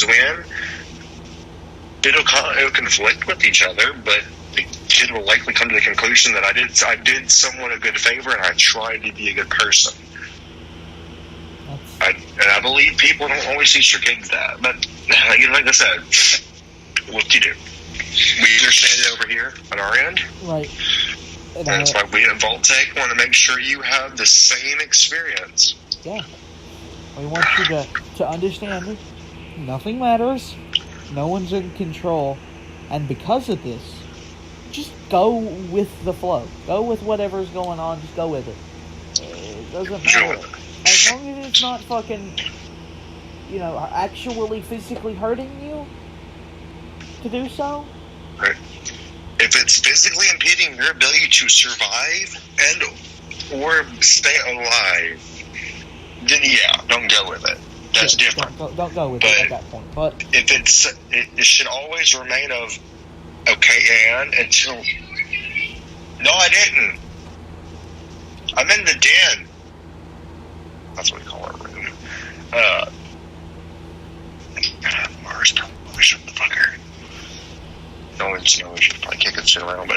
when it'll conflict with each other, but the kid will likely come to the conclusion that I did someone a good favor and I tried to be a good person. And I believe people don't always teach their kids that, but like I said, what do you do? We understand it over here on our end, right? And that's why we at Vault-Tec want to make sure you have the same experience. Yeah, we want you to understand nothing matters, no one's in control, and because of this, just go with the flow. Go with whatever's going on. Just go with it. It doesn't matter. As long as it's not fucking, actually physically hurting you to do so. Right. If it's physically impeding your ability to survive or stay alive, then yeah, don't go with it. That's different. Don't go with it at that point. But if it should always remain of okay, and until no, I didn't. I'm in the den. That's what we call our room. Mars, probably shut the fucker. No, we should probably kick it shit around. But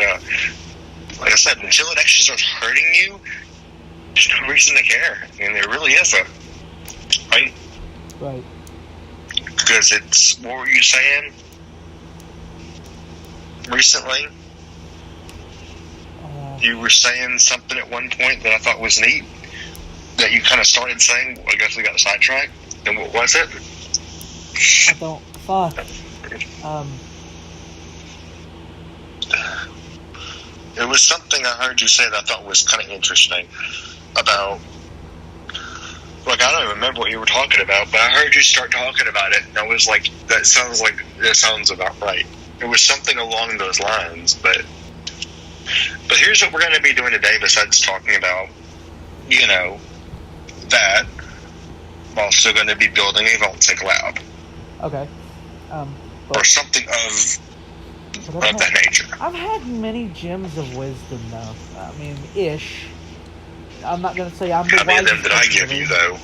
like I said, until it actually starts hurting you, there's no reason to care. I mean, there really isn't. Right? Right. Because it's, what were you saying recently? You were saying something at one point that I thought was neat, that you kind of started saying. I guess we got sidetracked. And what was it? I don't. Fuck. It was something I heard you say that I thought was kind of interesting about. Like, I don't even remember what you were talking about, but I heard you start talking about it, and I was like, that sounds about right. It was something along those lines, but here's what we're going to be doing today besides talking about, that. I'm also going to be building a Vault-Tec lab. Okay. Or something of that nature. I've had many gems of wisdom, though. I mean, ish. I'm not going to say I'm the wisest. How many of them did I give you, though?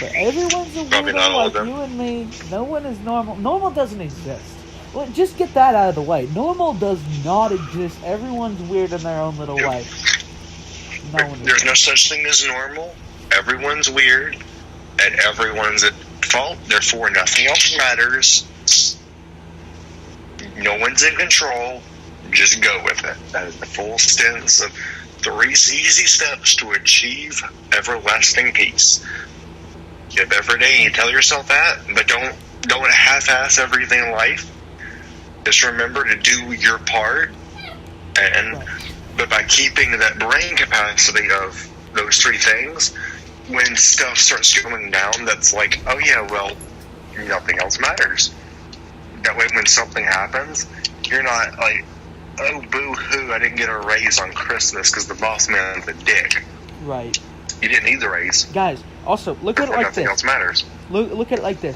But everyone's a weirdo like you and me. No one is normal. Normal doesn't exist. Well, just get that out of the way. Normal does not exist. Everyone's weird in their own little way. There's no such thing as normal. Everyone's weird, and everyone's at fault. Therefore, nothing else matters. No one's in control. Just go with it. That is the full stance of 3 easy steps to achieve everlasting peace. Get up every day and you tell yourself that, but don't half-ass everything in life. Just remember to do your part, but by keeping that brain capacity of those 3 things, when stuff starts going down, that's like, oh yeah, well, nothing else matters. That way, when something happens, you're not like, oh, boo-hoo, I didn't get a raise on Christmas because the boss man's a dick. Right. You didn't need the raise. Guys, also, look at it like this. Nothing else matters. Look at it like this.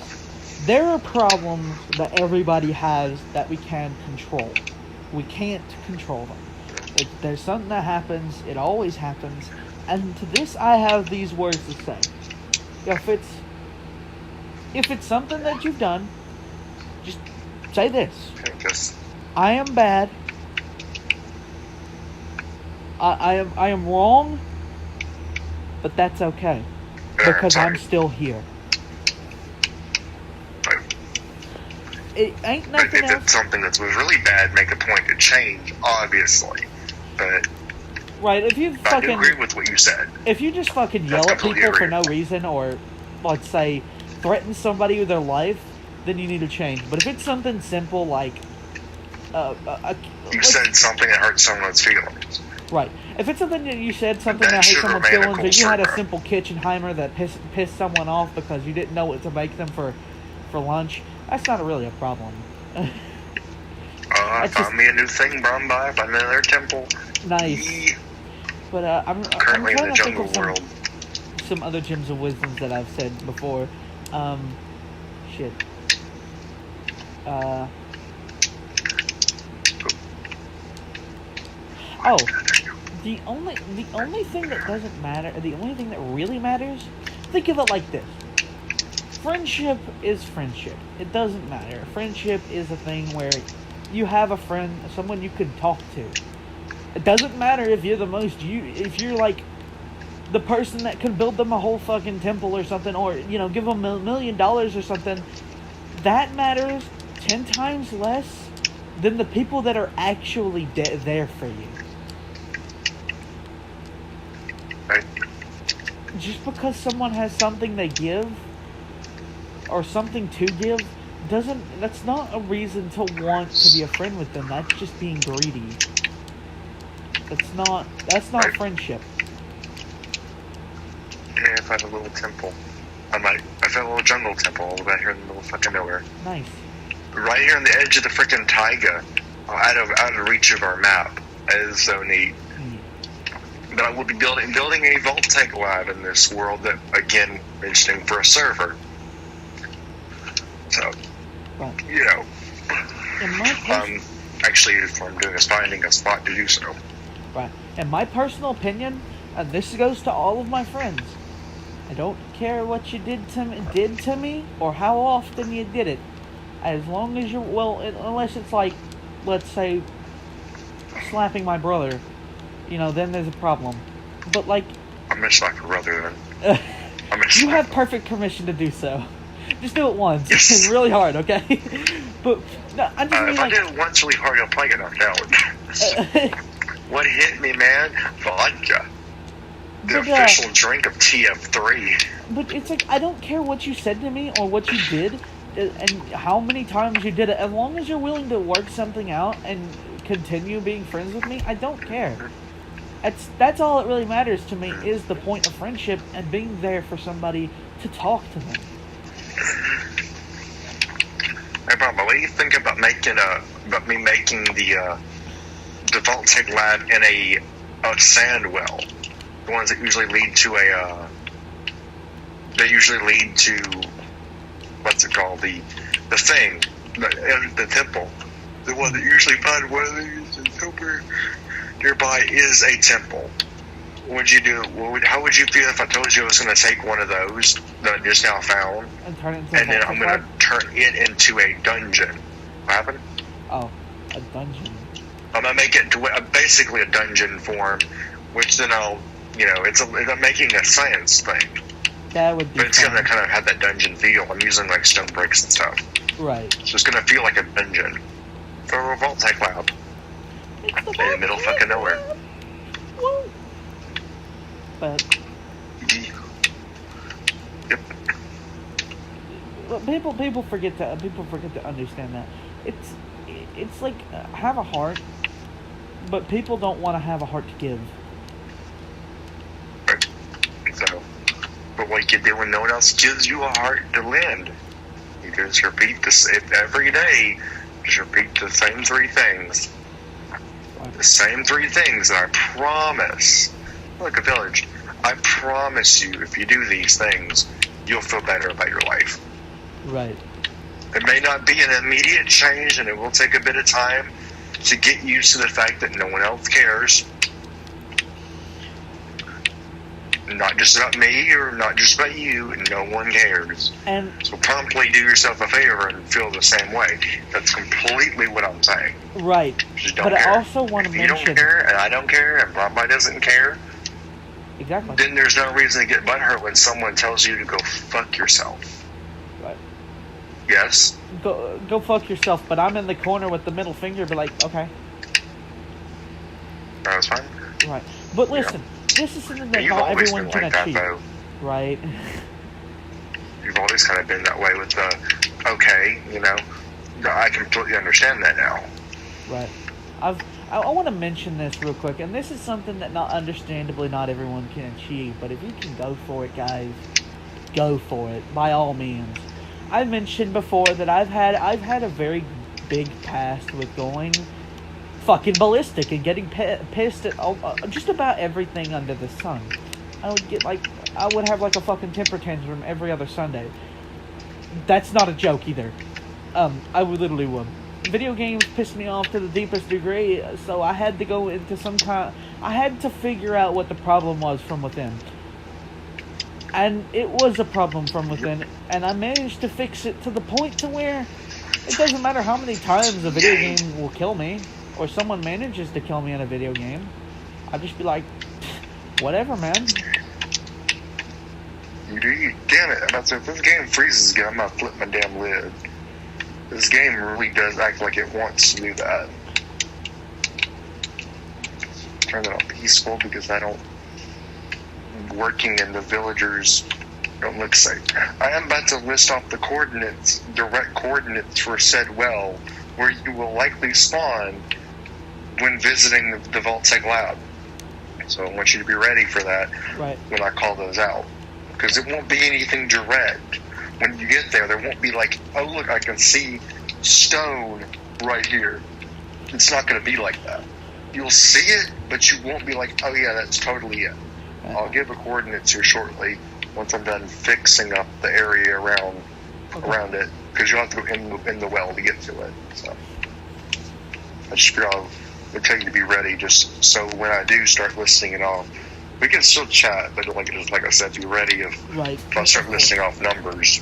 There are problems that everybody has that we can control. We can't control them. If there's something that happens, it always happens. And to this, I have these words to say. If it's something that you've done, just say this. I am bad. I am wrong, but that's okay because I'm still here. It ain't nothing else. If it's something that was really bad, make a point to change, obviously. But right, if you I do agree with what you said. If you just fucking yell at people for no reason, or let's say threaten somebody with their life, then you need to change. But if it's something simple like you said something that hurt someone's feelings. Right. If it's something that you said something that hurt someone's feelings, or you had a simple Kitchenheimer that pissed someone off because you didn't know what to make them for lunch, that's not really a problem. I found me a new thing, by another temple. Nice. But I'm currently trying in the to jungle think of world. Some other gems of wisdoms that I've said before. Shit. Oh, the only thing that doesn't matter, the only thing that really matters, think of it like this. friendship is friendship. It doesn't matter. Friendship is a thing where you have a friend, someone you can talk to. It doesn't matter if you're if you're like the person that can build them a whole fucking temple or something, or, you know, give them $1 million or something. That matters 10 times less than the people that are actually there for you. Right. Just because someone has something they give or something to give that's not a reason to want to be a friend with them. That's just being greedy. That's not Right. friendship. Yeah, I found a little temple. I found a little jungle temple all the way here in the middle of fucking nowhere. Nice. Right here on the edge of the freaking taiga, out of reach of our map. That is so neat. But I will be building a Vault-Tec lab in this world that, again, mentioning for a server. So, Right. you know, In my actually, if I'm doing is finding a spot to do so. Right. In my personal opinion, and this goes to all of my friends, I don't care what you did to me or how often you did it. As long as unless it's like, let's say, slapping my brother, you know, then there's a problem. But like, I'm gonna slap your brother then. you have perfect permission to do so. Just do it once. Yes. It's really hard, okay? But no, I just mean if I do it once really hard, I'll probably get knocked out. What hit me, man? Vodka. The official drink of TF3. But it's like, I don't care what you said to me or what you did and how many times you did it. As long as you're willing to work something out and continue being friends with me, I don't care. That's all that really matters to me, is the point of friendship and being there for somebody to talk to them. Hey, Bob, what do you think about me making the Vault-Tec lab in a sand well? The ones that usually lead to what's it called? The thing, the temple. The one that usually find one of these and somewhere nearby is a temple. What would you do? How would you feel if I told you I was going to take one of those that I just now found And turn it into and then I'm going to turn it into a dungeon? What happened? Oh, a dungeon. I'm going to make it basically a dungeon form, which then I'm making a science thing. That would be But it's fun. going to kind of have that dungeon feel. I'm using like stone bricks and stuff. Right. So it's going to feel like a dungeon for a Vault-Tec lab in the middle of fucking nowhere. Woo. But Yep. people forget to understand that it's like, have a heart, but people don't want to have a heart to give. So, but what you do when no one else gives you a heart to lend, you just repeat this every day. Just repeat the same three things. The same three things, and I promise, like a village, I promise you, if you do these things, you'll feel better about your life. Right. It may not be an immediate change, and it will take a bit of time to get used to the fact that no one else cares. Not just about me, or not just about you, no one cares. And So promptly do yourself a favor and feel the same way. That's completely what I'm saying. right. Just don't But care. I also want to If you don't mention, care, and I don't care, and Bombay doesn't care, exactly. then there's no reason to get butthurt when someone tells you to go fuck yourself. Right. Yes? Go fuck yourself. But I'm in the corner with the middle finger, but like, okay, That was fine. right. But listen, this is something that You've not always everyone been can like that, achieve. though. Right. You've always kind of been that way with the, okay, you know, I completely understand that now. Right. I want to mention this real quick, and this is something that understandably not everyone can achieve, but if you can go for it, guys, go for it, by all means. I mentioned before that I've had a very big past with going fucking ballistic and getting pissed at just about everything under the sun. I would have like a fucking temper tantrum every other Sunday. That's not a joke either. I literally would. Video games pissed me off to the deepest degree, so I had to go into I had to figure out what the problem was from within. And it was a problem from within, and I managed to fix it to the point to where it doesn't matter how many times a video game will kill me, or someone manages to kill me in a video game. I'll just be like, whatever, man. Damn it. If this game freezes again, I'm going to flip my damn lid. This game really does act like it wants to do that. Turn it on peaceful because working in the villagers don't look safe. I am about to list off the direct coordinates for said well, where you will likely spawn when visiting the Vault-Tec lab. So I want you to be ready for that when I call those out. Because it won't be anything direct. When you get there won't be like, oh look, I can see stone right here. It's not going to be like that. You'll see it, but you won't be like, oh yeah, that's totally it. I'll give the coordinates here shortly once I'm done fixing up the area around it, because you'll have to go in the well to get to it. So I just figure I'll tell you to be ready, just so when I do start listing it off, we can still chat, but like I said, be ready if I start listing off numbers.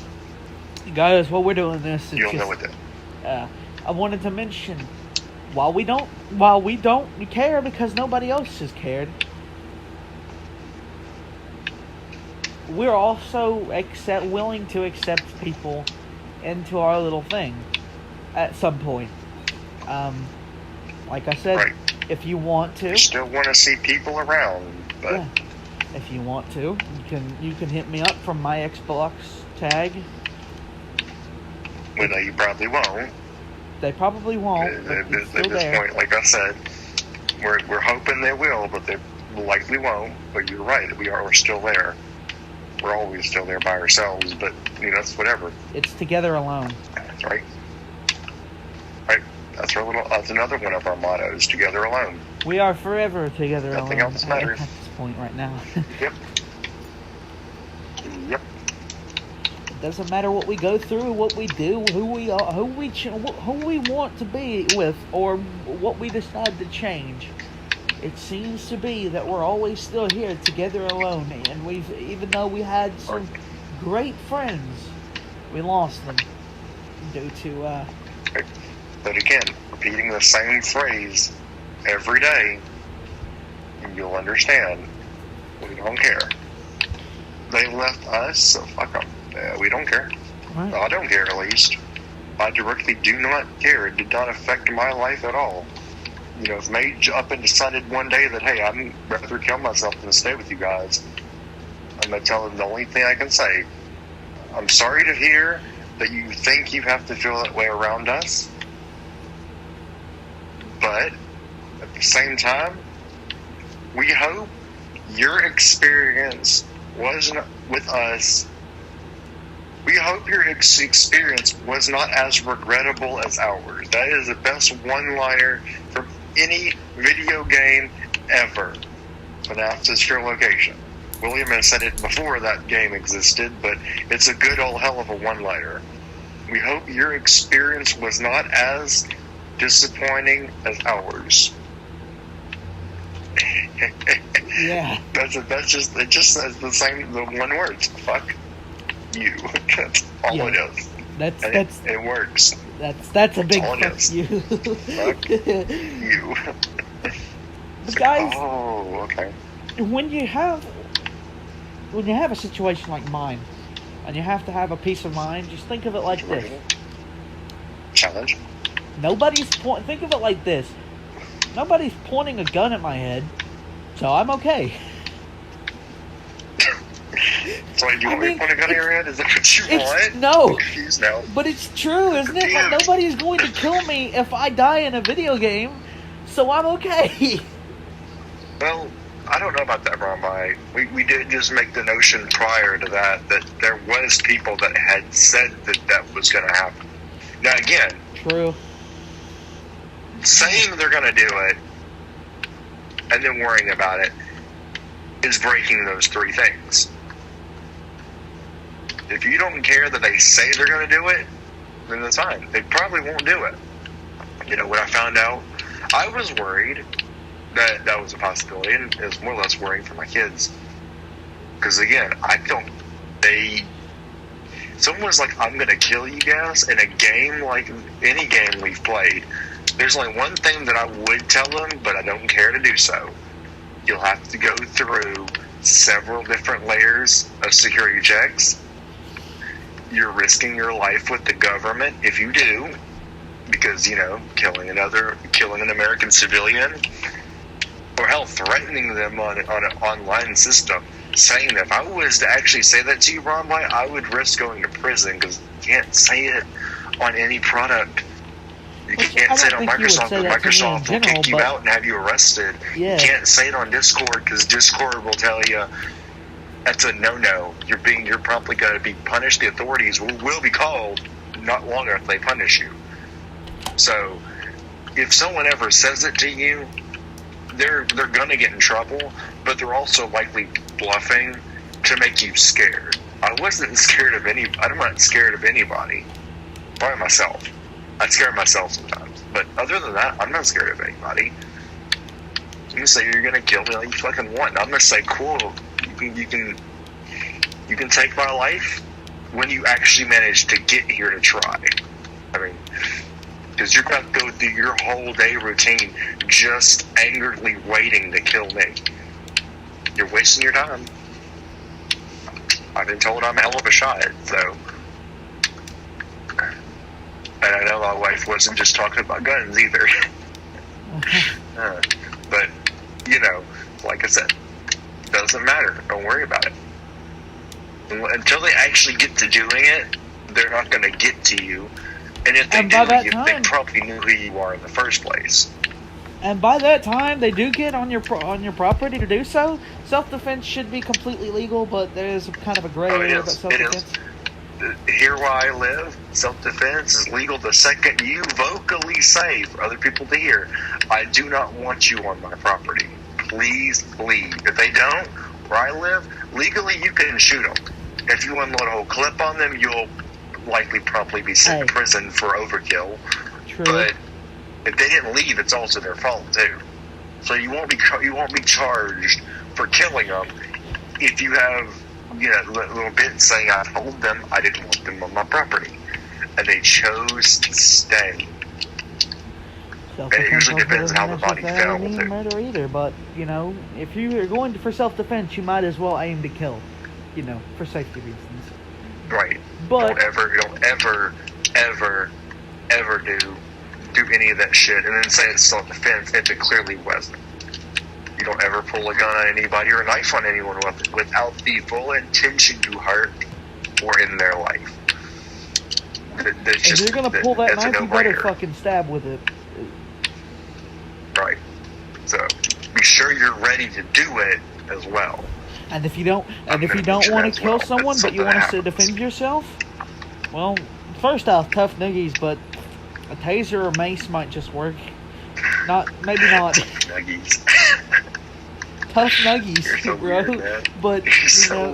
Guys, while we're doing this, you'll know what that. I wanted to mention, while we don't care because nobody else has cared, we're also willing to accept people into our little thing at some point. Like I said, if you want to, we still want to see people around. But if you want to, you can hit me up from my Xbox tag. Well, no, you probably won't. They probably won't. At this point, like I said, we're hoping they will, but they likely won't. But you're right, we're still there. We're always still there by ourselves, but it's whatever. It's together alone. That's right. Right. That's another one of our mottos: together alone. We are forever together alone. Nothing else matters at this point right now. Yep. It doesn't matter what we go through, what we do, who we are, who we want to be with, or what we decide to change. It seems to be that we're always still here together alone, and even though we had some great friends, we lost them due to. But again, repeating the same phrase every day, you'll understand. We don't care. They left us, so fuck them. We don't care. Right. I don't care, at least. I directly do not care. It did not affect my life at all. If made up and decided one day that, hey, I'd rather kill myself than stay with you guys, I'm going to tell them the only thing I can say. I'm sorry to hear that you think you have to feel that way around us, but at the same time, we hope your experience wasn't with us. We hope your experience was not as regrettable as ours. That is the best one-liner from any video game ever. Announces your location. William has said it before that game existed, but it's a good old hell of a one-liner. We hope your experience was not as disappointing as ours. Yeah. It just says the one word. Fuck you. That's all it is. It works. That's a big fuck you. Fuck you. But guys, okay. When you have a situation like mine, and you have to have a peace of mind, just think of it like this. Challenge. Think of it like this. Nobody's pointing a gun at my head, so I'm okay. So you want me to point a gun at your head? Is that what you want? No. I'm confused now. But it's true, isn't it? Like, nobody's going to kill me if I die in a video game, so I'm okay. Well, I don't know about that, Ron. We did just make the notion prior to that there was people that had said that was going to happen. Now, again, true. Saying they're going to do it and then worrying about it is breaking those three things. If you don't care that they say they're going to do it, then that's fine. They probably won't do it. When I found out, I was worried that was a possibility, and it was more or less worrying for my kids. Because again, I don't Someone was like, I'm gonna kill you guys in a game like any game we've played. There's only one thing that I would tell them, but I don't care to do so. You'll have to go through several different layers of security checks. You're risking your life with the government if you do, because, killing an American civilian, or hell, threatening them on an online system, saying that if I was to actually say that to you, Ron White, I would risk going to prison, because you can't say it on any product. You can't say it on Microsoft, because Microsoft will kick you out and have you arrested. Yeah. You can't say it on Discord, because Discord will tell you that's a no-no. You're promptly going to be punished. The authorities will be called not long after they punish you. So, if someone ever says it to you, they're going to get in trouble, but they're also likely bluffing to make you scared. I'm not scared of anybody. Probably myself. I'd scare myself sometimes. But other than that, I'm not scared of anybody. You say you're going to kill me like you fucking want. I'm going to say, cool, you can take my life when you actually manage to get here to try. I mean, because you're going to go through your whole day routine just angrily waiting to kill me. You're wasting your time. I've been told I'm a hell of a shot, so. And I know my wife wasn't just talking about guns either. But, like I said, doesn't matter. Don't worry about it. Until they actually get to doing it, they're not going to get to you. And if they do, they probably knew who you are in the first place. And by that time, they do get on your property to do so. Self-defense should be completely legal, but there is kind of a gray area about self-defense. Here where I live, self-defense is legal the second you vocally say for other people to hear, I do not want you on my property. Please leave. If they don't, where I live, legally you can shoot them. If you unload a whole clip on them, you'll likely probably be sent to prison for overkill. True. But if they didn't leave, it's also their fault too. So you won't be charged for killing them if you have little bit saying I told them I didn't want them on my property, and they chose to stay. And it usually depends on how the body fell too. Murder either, but if you are going for self-defense, you might as well aim to kill, for safety reasons. Right. But don't ever do any of that shit and then say it's self-defense if it clearly wasn't. You don't ever pull a gun on anybody or a knife on anyone without the full intention to hurt or end their life. If you're going to pull that knife, you better fucking stab with it. Right. So, be sure you're ready to do it as well. And if you don't want to kill someone, but you want to defend yourself, well, first off, tough noogies, but a taser or mace might just work. Maybe not. Nuggies. Tough nuggies, so bro. Weird, but get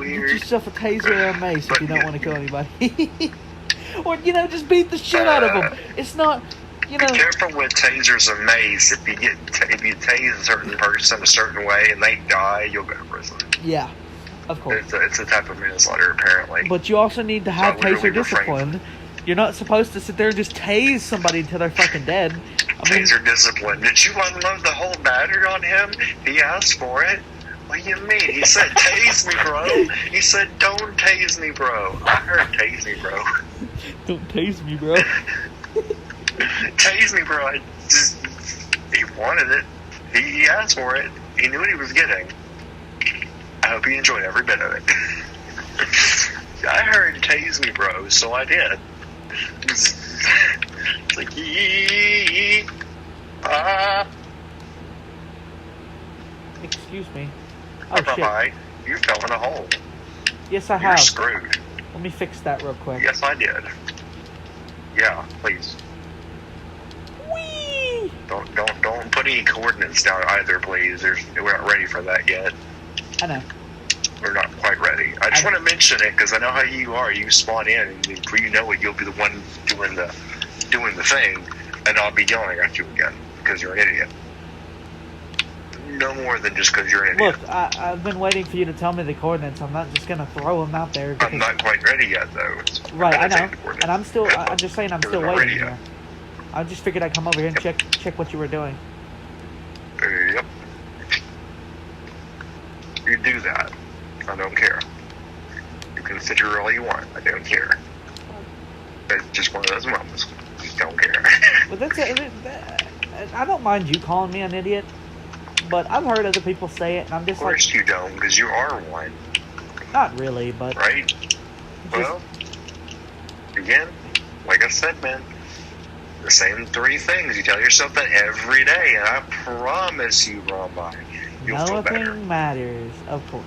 yourself a taser or a mace if you don't want to kill anybody. Or just beat the shit out of them. It's not. Be careful with tasers and mace. If you tase a certain person a certain way and they die, you'll go to prison. Yeah, of course. It's a type of manslaughter, apparently. But you also need to have taser discipline. You're not supposed to sit there and just tase somebody until they're fucking dead. Taser discipline. Did you unload the whole battery on him? He asked for it. What do you mean? He said, tase me, bro. He said, don't tase me, bro. I heard tase me, bro. Don't tase me, bro. Tase me, bro. He wanted it. He asked for it. He knew what he was getting. I hope he enjoyed every bit of it. I heard tase me, bro, so I did. It's like, Excuse me. Oh, shit. You fell in a hole. Yes, I have. You're screwed. Let me fix that real quick. Yes, I did. Yeah, please. Whee! Don't put any coordinates down either, please. We're not ready for that yet. I know. We're not quite ready. I just want to mention it because I know how you are. You spawn in, and before you know it, you'll be the one doing the thing, and I'll be yelling at you again because you're an idiot. No more than just because you're an idiot. Look, I've been waiting for you to tell me the coordinates. I'm not just gonna throw them out there. I'm not quite ready yet, though. Right, I know. And I'm just saying I'm still waiting here. I just figured I'd come over here and check what you were doing. Yep. You do that. I don't care. You can sit here all you want. I don't care. It's just one of those moments. Just don't care. But that's it. I don't mind you calling me an idiot, but I've heard other people say it, and I'm just like... Of course you don't, because you are one. Not really, but... Right? Well, again, like I said, man, the same 3 things. You tell yourself that every day, and I promise you, Rombine, you'll feel better. Nothing matters, of course.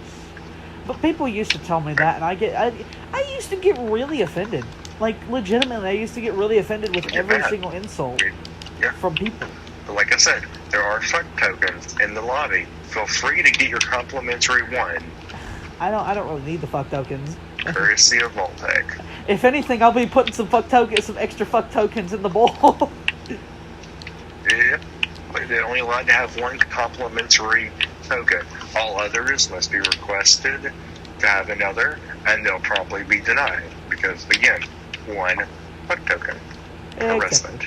But people used to tell me that, and I used to get really offended. Like, legitimately, I used to get really offended with every single insult from people. But like I said, there are fuck tokens in the lobby. Feel free to get your complimentary one. I don't really need the fuck tokens. Courtesy of Voltec. If anything, I'll be putting some extra fuck tokens in the bowl. Yeah, but they're only allowed to have 1 complimentary token. All others must be requested to have another, and they'll probably be denied because, again, 1 fuck token. Harassment.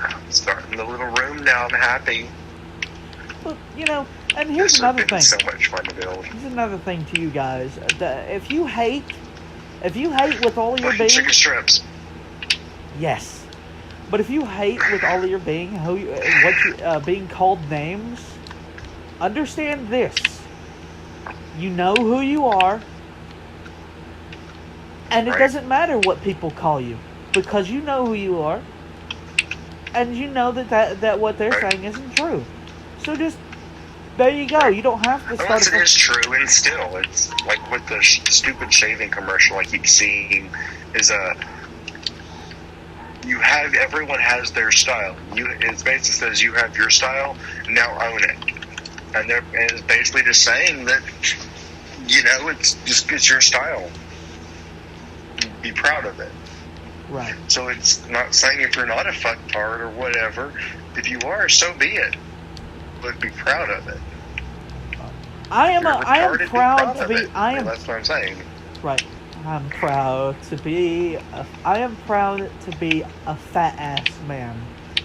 I'm starting the little room now. I'm happy. But, and here's another thing. So much fun to build. Here's another thing to you guys. If you hate with all of your being... Chicken strips. Yes. But if you hate with all of your being, being called names, understand this. You know who you are, and it doesn't matter what people call you, because you know who you are, and you know that what they're saying isn't true. So just, there you go. You don't have to start... Unless it is true, and still, it's like with the stupid shaving commercial I keep seeing, is everyone has their style. It basically says you have your style, now own it. And it's basically just saying that, it's your style. Be proud of it. Right. So it's not saying if you're not a fucktard or whatever. If you are, so be it. But be proud of it. I am proud to be. That's what I'm saying. Right. I'm proud to be a fat ass man.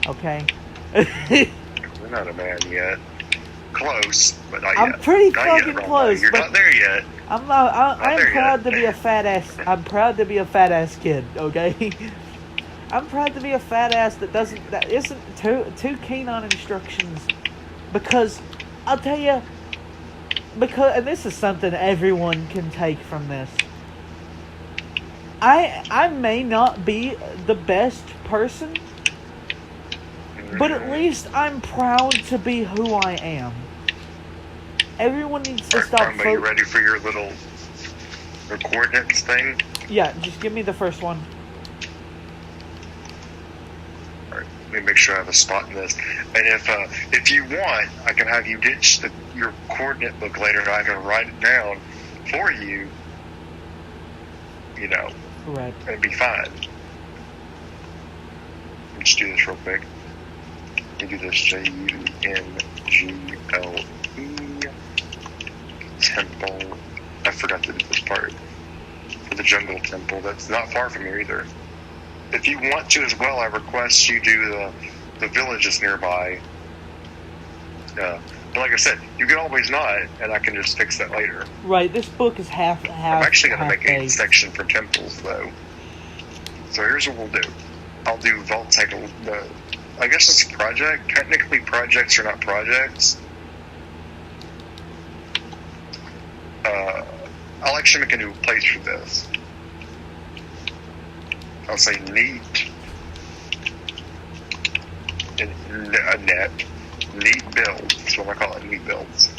Okay. We're not a man yet. Close, but not yet. I'm pretty fucking close. You're not there yet. I'm not. I'm proud to be a fat ass. I'm proud to be a fat ass kid. Okay. I'm proud to be a fat ass that isn't too keen on instructions, because I'll tell you. And this is something everyone can take from this. I may not be the best person, but at least I'm proud to be who I am. Everyone needs to stop. Are you ready for your little coordinates thing? Yeah, just give me the first one. Alright, let me make sure I have a spot in this. And if you want, I can have you ditch your coordinate book later, and I can write it down for you. Right. It'd be fine. Let's do this real quick. Let me do this JUNGLE temple. I forgot to do this part. For the jungle temple. That's not far from here either. If you want to as well, I request you do the villages nearby. But like I said, you can always not, and I can just fix that later. Right, this book is half. I'm actually going to make a section for temples, though. So here's what we'll do. I'll do Vault-Tech. I guess it's a project. Technically, projects are not projects. I'll actually make a new place for this. I'll say neat. A net. Neat builds. That's what I call it, neat builds.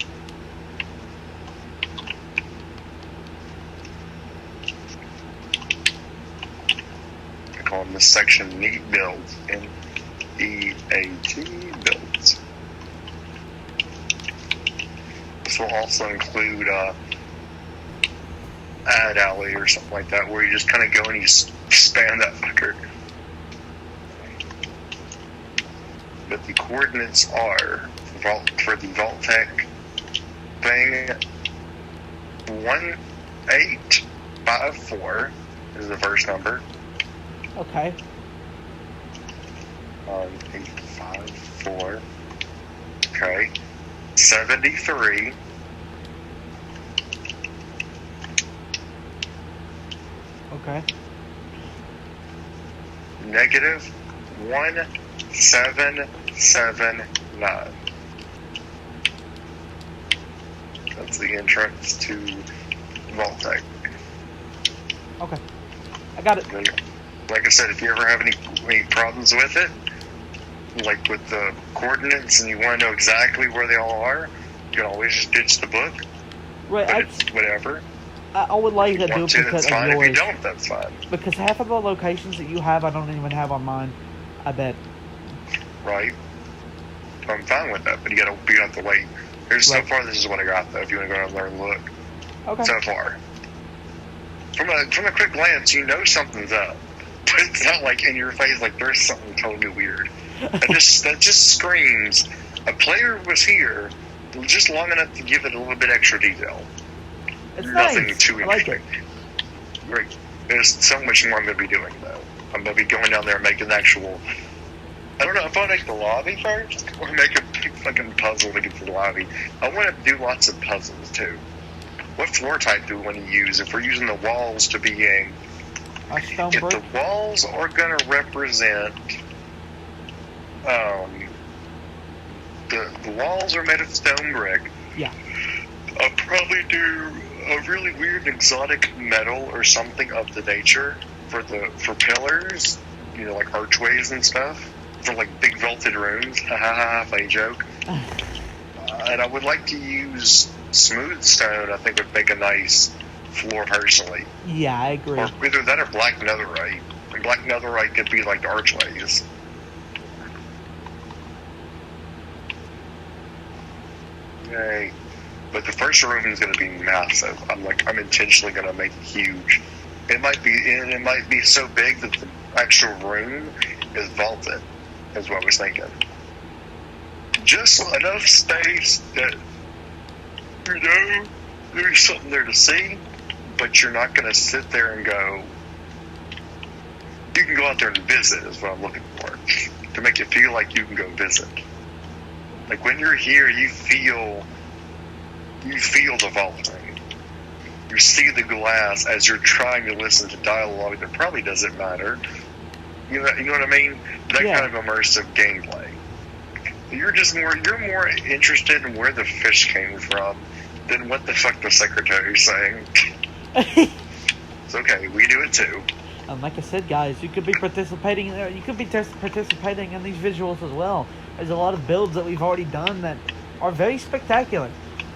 I call them this section neat builds. N-E-A-T builds. This will also include ad alley or something like that, where you just kind of go and you spam that fucker. But the coordinates are Vault Tech thing. 1854 is the first number. Okay. 854. Okay. 73. Okay. Negative 1779. That's the entrance to Vault Tech. Okay. I got it. Like I said, if you ever have any problems with it, like with the coordinates, and you want to know exactly where they all are, you can always just ditch the book. Right. But it's whatever. I would like to Want duplicate that's of fine. yours. If you don't, that's fine. Because half of the locations that you have, I don't even have on mine. I bet. Right. I'm fine with that, but you have to wait. Here's so far. This is what I got, though. If you want to go and learn, look. Okay. So far, from a quick glance, you know something's up, but it's not like in your face. Like there's something totally weird. That just screams a player was here just long enough to give it a little bit extra detail. It's Nothing nice. too I like it. interesting. Great. There's so much more I'm going to be doing, though. I'm going to be going down there and making the actual... I don't know if I make the lobby first or make a big fucking puzzle to get to the lobby. I want to do lots of puzzles, too. What floor type do we want to use? If we're using the walls to be a stone if brick? the walls are going to represent... the walls are made of stone brick. Yeah. I'll probably do a really weird exotic metal or something of the nature for pillars, like archways and stuff, for like big vaulted rooms. Ha ha ha, funny joke. And I would like to use smooth stone. I think would make a nice floor personally. Yeah, I agree. Or either that or black netherite. And black netherite could be like the archways. Yay. But the first room is going to be massive. I'm intentionally going to make it huge. It might be so big that the actual room is vaulted, is what I was thinking. Just enough space that, there's something there to see, but you're not going to sit there and go, you can go out there and visit is what I'm looking for. To make it feel like you can go visit. Like when you're here, you feel the vaulting. You see the glass as you're trying to listen to dialogue that probably doesn't matter. You know what I mean? That kind of immersive gameplay. You're more interested in where the fish came from than what the fuck the secretary's saying. It's okay, we do it too. And like I said, guys, you could be participating in these visuals as well. There's a lot of builds that we've already done that are very spectacular.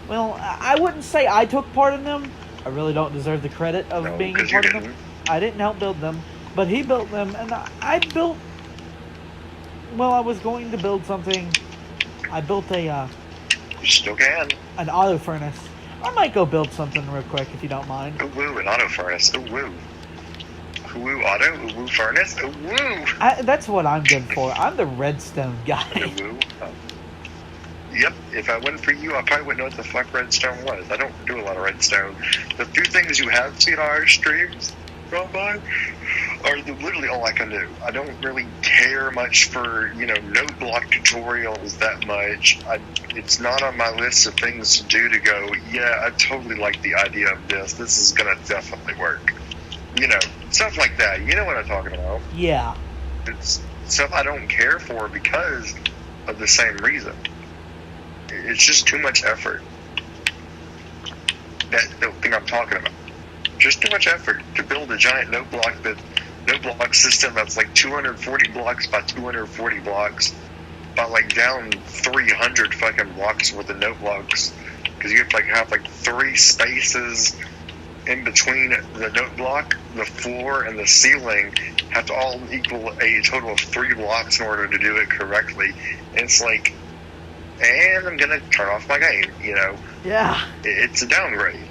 Well, I wouldn't say I took part in them. I really don't deserve the credit of being a part of them. I didn't help build them, but he built them, and I built... Well, I was going to build something. I built You still can. an auto furnace. I might go build something real quick if you don't mind. Ooh, woo, an auto furnace. Ooh, woo. Ooh, woo, auto. Ooh, woo, furnace. Ooh, woo. That's what I'm good for. I'm the redstone guy. Ooh, woo. Yep, if I wasn't for you, I probably wouldn't know what the fuck redstone was. I don't do a lot of redstone. The few things you have seen on our streams gone by are literally all I can do. I don't really care much for, node block tutorials that much. It's not on my list of things to do to go, yeah, I totally like the idea of this. This is going to definitely work. Stuff like that. You know what I'm talking about. Yeah. It's stuff I don't care for because of the same reason. It's just too much effort. That's the thing I'm talking about. Just too much effort to build a giant note block system that's like 240 blocks by 240 blocks by like down 300 fucking blocks worth of note blocks, because you have to have 3 spaces in between the note block, the floor, and the ceiling have to all equal a total of 3 blocks in order to do it correctly. And it's like, and I'm gonna turn off my game, Yeah. It's a downgrade.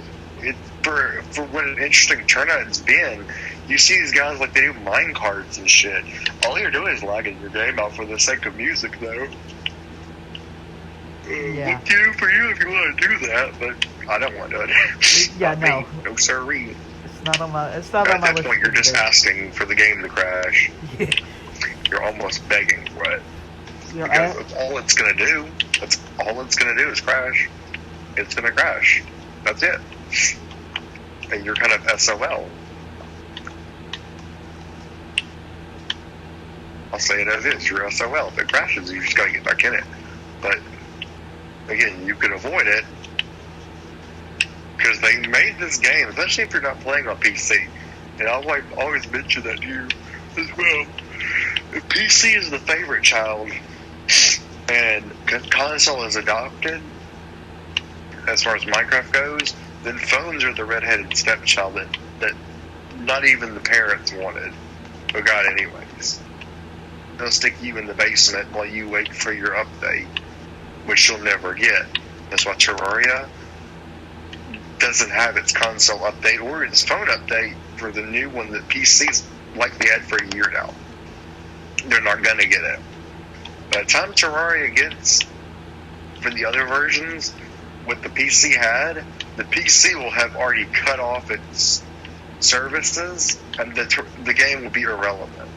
For what an interesting turnout it's been. You see these guys they do mine carts and shit. All you're doing is lagging your game out for the sake of music, though. Yeah. Look you for you if you want to do that, but I don't want to do it. Yeah, Not no. me. No sirree. It's not on my. It's not on At my that list. point, you're just asking for the game to crash. Yeah. You're almost begging for it. You know, Because that's all it's going to do. That's all it's going to do is crash. It's going to crash. That's it. And you're kind of SOL. I'll say it as is. You're SOL. If it crashes, you just got to get back in it. But, again, you can avoid it because they made this game, especially if you're not playing on PC. And I'll always mention that to you as well. If PC is the favorite child and console is adopted, as far as Minecraft goes, then phones are the redheaded stepchild that not even the parents wanted, but got anyways. They'll stick you in the basement while you wait for your update, which you'll never get. That's why Terraria doesn't have its console update or its phone update for the new one that PC's likely had for a year now. They're not going to get it. By the time Terraria gets for the other versions, what the PC had, the PC will have already cut off its services, and the game will be irrelevant.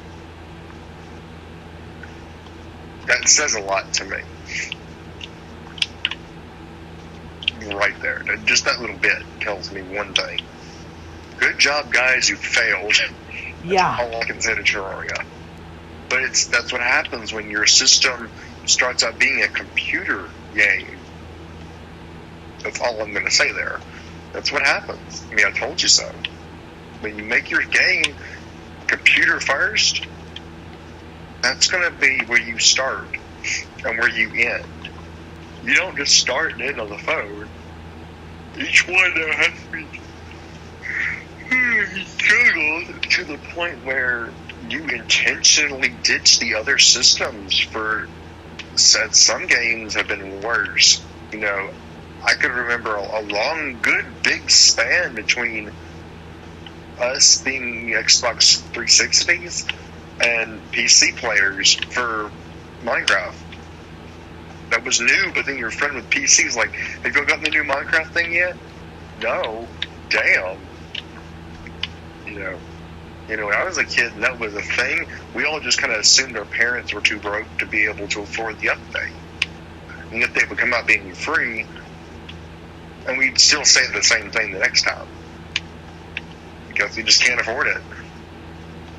That says a lot to me. Right there. Just that little bit tells me one thing. Good job, guys, you failed. Yeah. That's all I can say to Terraria. But that's what happens when your system starts out being a computer game. That's all I'm going to say there. That's what happens. I mean, I told you so. When you make your game computer first, that's going to be where you start and where you end. You don't just start and end on the phone. Each one now has to be juggled to the point where you intentionally ditch the other systems for. Said some games have been worse. You know, I could remember a long, good, big span between us being Xbox 360s and PC players for Minecraft. That was new, but then your friend with PC's like, have you gotten the new Minecraft thing yet? No. Damn. You know, when I was a kid and that was a thing, we all just kind of assumed our parents were too broke to be able to afford the update. And if they would come out being free, and we'd still say the same thing the next time. Because we just can't afford it.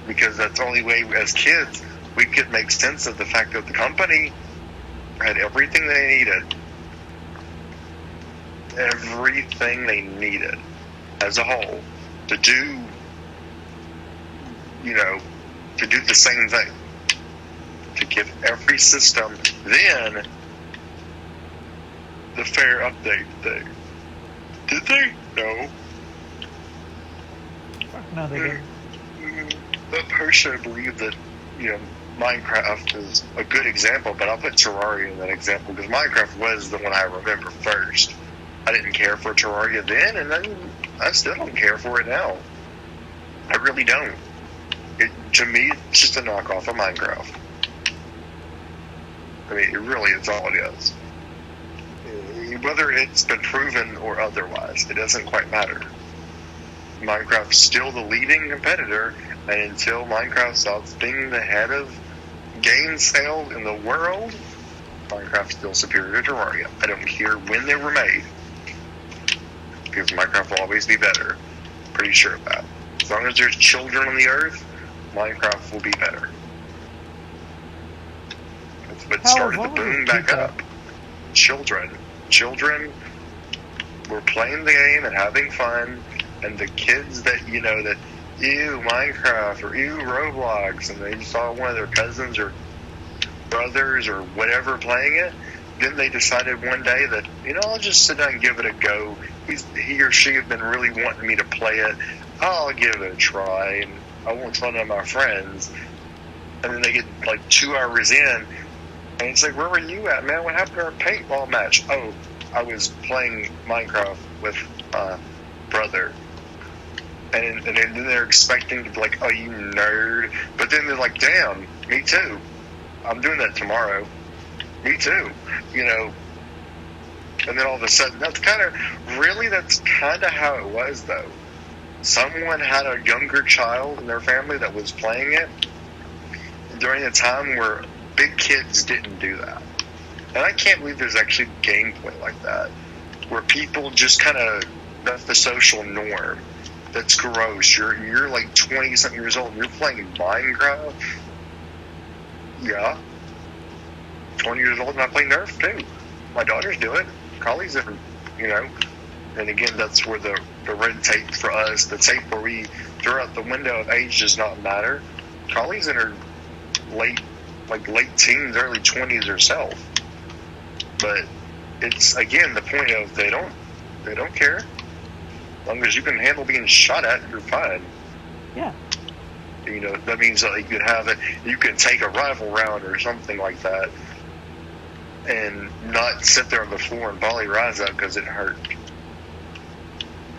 Because that's the only way, as kids, we could make sense of the fact that the company had everything they needed. Everything they needed as a whole to do, to do the same thing. To give every system then the fair update thing. Did they? No. No, they didn't. That person, I believe that, Minecraft is a good example, but I'll put Terraria in that example because Minecraft was the one I remember first. I didn't care for Terraria then, and then I still don't care for it now. I really don't. To me, it's just a knockoff of Minecraft. I mean, it really is all it is. Whether it's been proven or otherwise, it doesn't quite matter. Minecraft's still the leading competitor, and until Minecraft stops being the head of game sales in the world, Minecraft's still superior to Terraria. I don't care when they were made, because Minecraft will always be better. Pretty sure of that. As long as there's children on the earth, Minecraft will be better. That's what started the boom back up. Children were playing the game and having fun, and the kids that, that ew Minecraft or ew Roblox, and they saw one of their cousins or brothers or whatever playing it, then they decided one day that, I'll just sit down and give it a go. He or she have been really wanting me to play it. I'll give it a try, and I won't tell none of my friends. And then they get like 2 hours in, and it's like, where were you at, man? What happened to our paintball match? Oh, I was playing Minecraft with my brother. And then they're expecting to be like, oh, you nerd. But then they're like, damn, me too. I'm doing that tomorrow. Me too. And then all of a sudden, that's kind of how it was, though. Someone had a younger child in their family that was playing it during a time where big kids didn't do that. And I can't believe there's actually gameplay like that, where people just kind of, that's the social norm. That's gross. You're like 20-something years old and you're playing Minecraft? Yeah. 20 years old and I play Nerf too. My daughters do it. Collie's in, and again, that's where the red tape for us, the tape where we throw out the window of age does not matter. Collie's in her late teens, early 20s herself. But it's, again, the point of they don't care. As long as you can handle being shot at, you're fine. Yeah. That means that you can take a rifle round or something like that and not sit there on the floor and volley your eyes out because it hurt.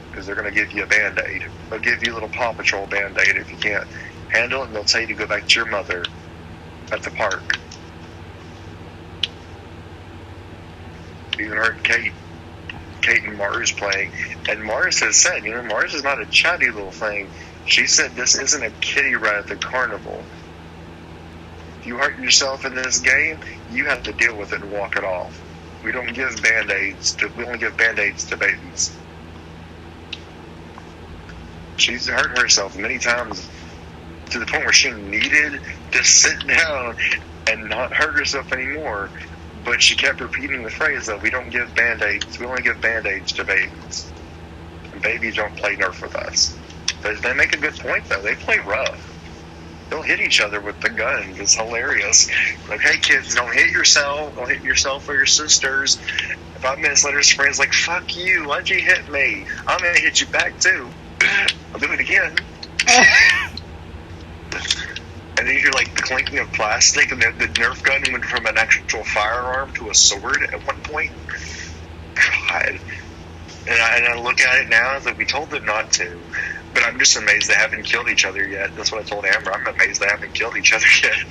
Because they're going to give you a Band-Aid. They'll give you a little Paw Patrol Band-Aid if you can't handle it, and they'll tell you to go back to your mother at the park. Even heard Kate and Mars playing, and Mars has said, Mars is not a chatty little thing. She said this isn't a kiddie ride at the carnival. If you hurt yourself in this game, you have to deal with it and walk it off. We don't give Band-Aids we only give Band-Aids to babies. She's hurt herself many times to the point where she needed to sit down and not hurt herself anymore. But she kept repeating the phrase that we don't give Band-Aids, we only give Band-Aids to babies. And babies don't play Nerf with us. They make a good point, though. They play rough. They'll hit each other with the guns. It's hilarious. Like, hey, kids, don't hit yourself. Don't hit yourself or your sisters. 5 minutes later, his friend's like, fuck you. Why'd you hit me? I'm going to hit you back, too. I'll do it again. And then you hear, like, the clinking of plastic, and the Nerf gun went from an actual firearm to a sword at one point. God. And I look at it now, it's like, we told them not to. But I'm just amazed they haven't killed each other yet. That's what I told Amber. I'm amazed they haven't killed each other yet.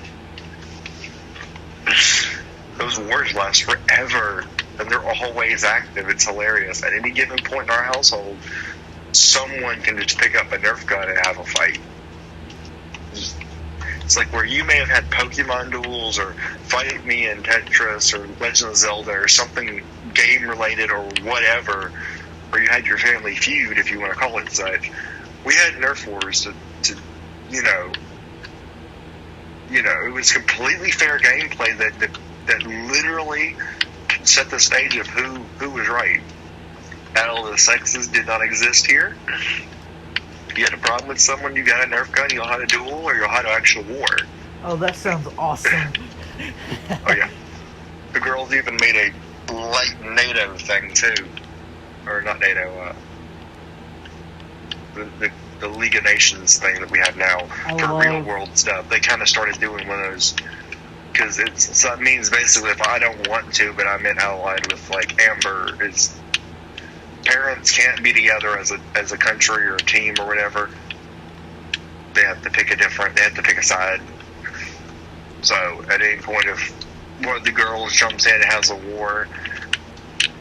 Those wars last forever, and they're always active. It's hilarious. At any given point in our household, someone can just pick up a Nerf gun and have a fight. It's like where you may have had Pokemon duels or Fight Me in Tetris or Legend of Zelda or something game-related or whatever, or you had your family feud, if you want to call it such. We had Nerf wars to it was completely fair gameplay that literally set the stage of who was right. Battle of the sexes did not exist here. If you had a problem with someone, you got a Nerf gun, you'll have a duel, or you'll have an actual war. Oh, that sounds awesome. Oh, yeah. The girls even made a light NATO thing, too. Or not NATO, the League of Nations thing that we have now for real-world stuff. They kind of started doing one of those, because that means basically if I don't want to, but I'm allied with, like, Amber, parents can't be together as a country or a team or whatever. They have to pick a side. So at any point if one of the girls jumps in and has a war,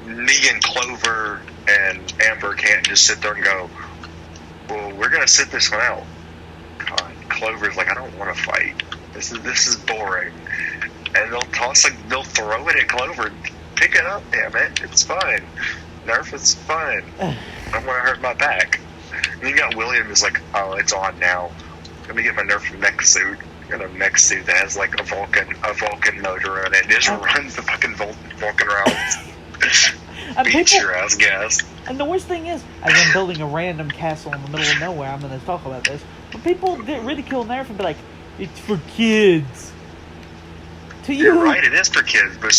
me and Clover and Amber can't just sit there and go, well, we're gonna sit this one out. God, Clover's like, I don't want to fight. This is boring. And they'll throw it at Clover. Pick it up, damn it. It's fine. Nerf, it's fine. I don't want to hurt my back. And you got William who's like, oh, it's on now. Let me get my Nerf mech suit. I got a mech suit that has like a Vulcan motor in it. It just runs the fucking Vulcan rounds. Beats your ass gas. And the worst thing is, as I'm building a random castle in the middle of nowhere, I'm going to talk about this, but people ridicule Nerf and be like, it's for kids. To you, you're right, it is for kids, but